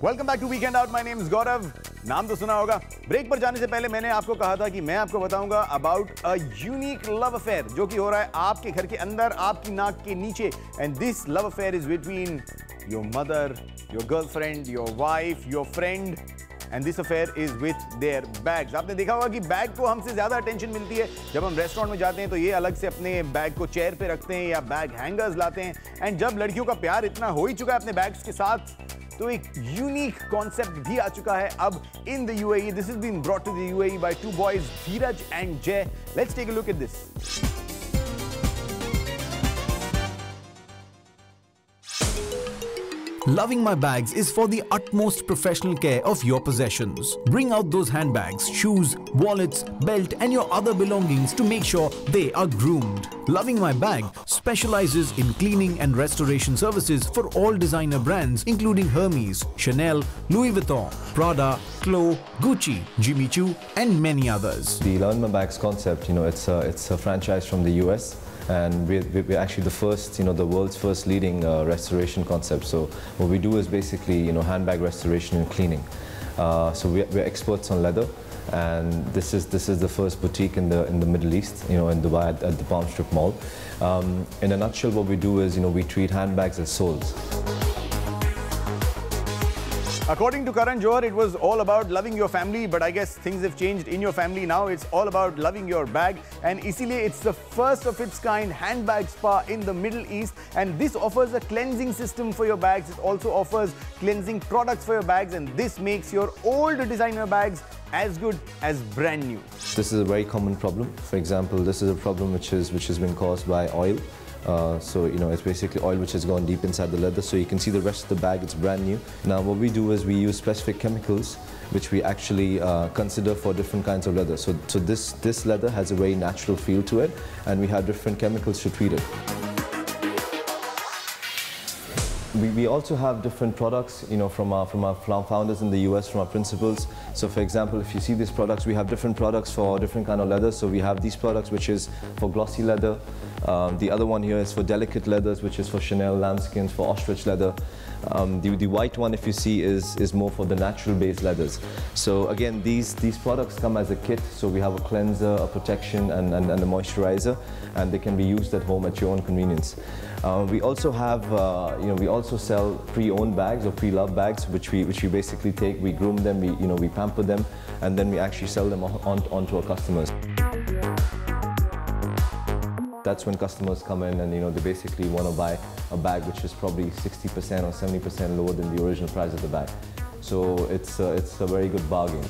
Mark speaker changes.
Speaker 1: Welcome back to weekend out. My name is Gaurav. नाम तो सुना होगा। ब्रेक पर जाने से पहले मैंने आपको कहा था कि मैं आपको बताऊंगा about a unique love affair जो कि हो रहा है आपके घर के अंदर, आपकी नाक के नीचे। And this love affair is between your mother, your girlfriend, your wife, your friend, and this affair is with their bags. आपने देखा होगा कि बैग को हमसे ज्यादा अटेंशन मिलती है जब हम रेस्टोरेंट में जाते हैं, तो ये अलग से अपने बैग को चेयर पे रखते हैं या बैग हैंगर्स लाते हैं। एंड जब लड़कियों का प्यार इतना हो ही चुका है अपने बैग्स के साथ, तो एक यूनिक कॉन्सेप्ट भी आ चुका है अब in the UAE. This is been brought to the UAE by two boys, Dheeraj and Jay. Let's take a look at this.
Speaker 2: Loving my bags is for the utmost professional care of your possessions. Bring out those handbags, shoes, wallets, belt and your other belongings to make sure they are groomed. Loving My Bag specializes in cleaning and restoration services for all designer brands including Hermes, Chanel, Louis Vuitton, Prada, Chloe, Gucci, Jimmy Choo and many others.
Speaker 3: The Loving My Bags concept, it's a franchise from the US. And we're actually the first, the world's first leading restoration concept. So what we do is basically, handbag restoration and cleaning. So we're experts on leather, and this is the first boutique in the Middle East, in Dubai at the Palm Strip Mall. In a nutshell, what we do is, we treat handbags as souls.
Speaker 1: According to Karan Johar, it was all about loving your family, but I guess things have changed in your family now. It's all about loving your bag, and isliye it's the first of its kind handbag spa in the Middle East, and this offers a cleansing system for your bags. It also offers cleansing products for your bags, and this makes your old designer bags as good as brand new.
Speaker 3: This is a very common problem. For example, this is a problem which has been caused by oil. So it's basically oil which has gone deep inside the leather, so you can see the rest of the bag, it's brand new. Now what we do is we use specific chemicals which we actually consider for different kinds of leather. So this leather has a very natural feel to it, and we have different chemicals to treat it. We also have different products, from our founders in the US, from our principals. So for example, if you see these products, we have different products for different kind of leather. So we have these products which is for glossy leather. The other one here is for delicate leathers, which is for Chanel, lambskins, for ostrich leather. The white one, if you see, is more for the natural based leathers. So again, these products come as a kit. So we have a cleanser, a protection, and a moisturizer, and they can be used at home at your own convenience. We also have, we also sell pre-owned bags or pre-loved bags, which we basically take, we groom them, we pamper them, and then we actually sell them onto our customers. That's when customers come in and they basically want to buy a bag which is probably 60% or 70% lower than the original price of the bag. So it's a very good bargain.